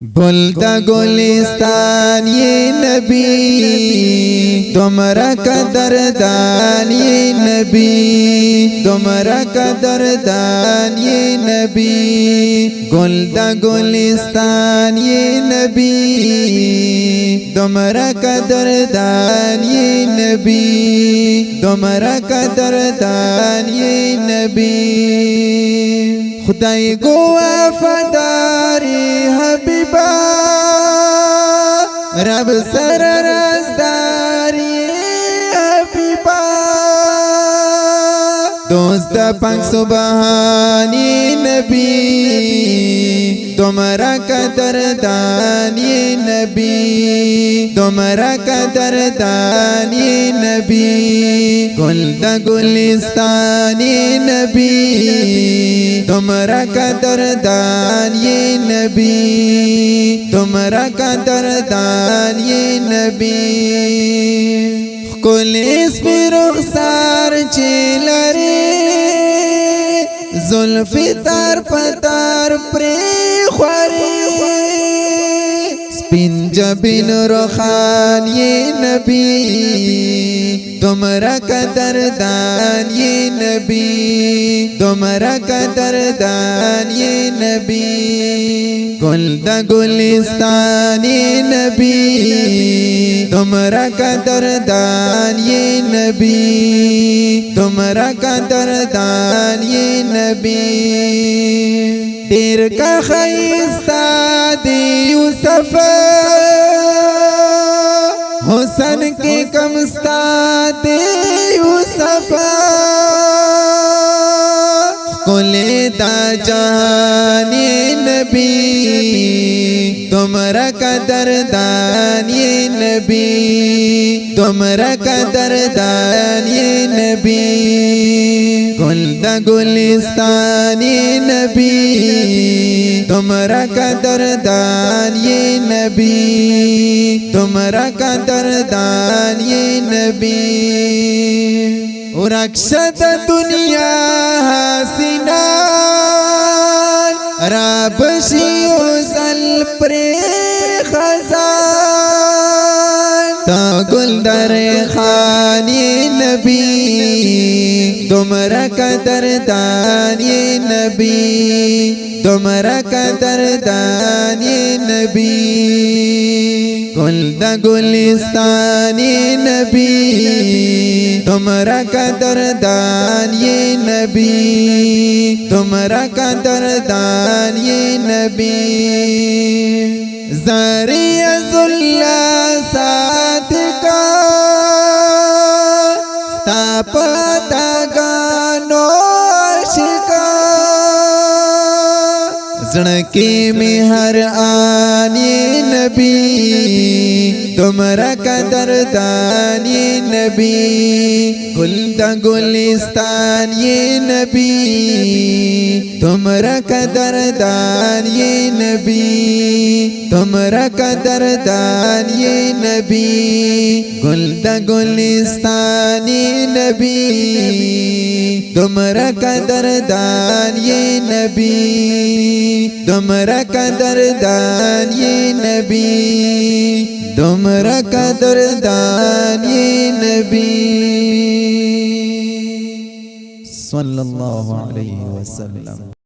गुलदा गुलिस्तान ये नबी तुमरा कदरदान ये नबी तुमरा कदरदान ये नबी गुलदा गुलिस्तान ये नबी तुमरा कदरदान ये नबी तुमरा कदरदान ये नबी खुदाई को वफादारी हबीबा रब सर रज़दारी हबीबा दोस्त पाक सुबहानी नबी तुमरा कदरदान ये नबी तुमरा कदरदान ये नबी गुलदा गुलिस्तान ये नबी तुमरा कदरदान ये नबी तुमरा कदरदान ये नबी कुलिस पे रुखसार चेलरे जुल्फी तार पतार प्रे ख्वारे स्पिन जबिन रोखान ये नबी तुमरा कदरदान ये नबी तुमरा कदरदान ये नबी गुलदा गुलिस्तान ये नबी तुमरा कदरदान ये नबी तुमरा कदरदान ये नबी तेर का खैस्ता दे यूसुफ हुसन के कमस्ता दे यूसुफ कुले दा जहान ये नबी तुमरा कदरदान ये नबी तुमरा कदरदान ये नबी गुलदा गुलिस्तान ये नबी तुमरा कदरदान ये नबी तुमरा कदरदान ये नबी रक्षत दुनिया हसीना राबशी उसल प्रे खजान ता गुलदर खान ये नबी तुमरा कदरदान ये नबी तुमरा कदरदान ये नबी गुलदा गुलिस्तान ये नबी तुमरा कदरदान ये नबी तुमरा कदरदान ये नबी ज़रिया ज़ुल्ला साथ का तापता गानो शिका ज़णके में हर आन ये नबी तुमरा कदरदान ये नबी गुलदा गुलिस्तान ये नबी तुमरा कदरदान ये नबी तुमरा कदरदान ये नबी गुलदा गुलिस्तान ये नबी तुमरा कदरदान ये नबी तुमरा कदरदान ये नबी तुमरा कदरदान ये नबी सल्लल्लाहु अलैहि वसल्लम।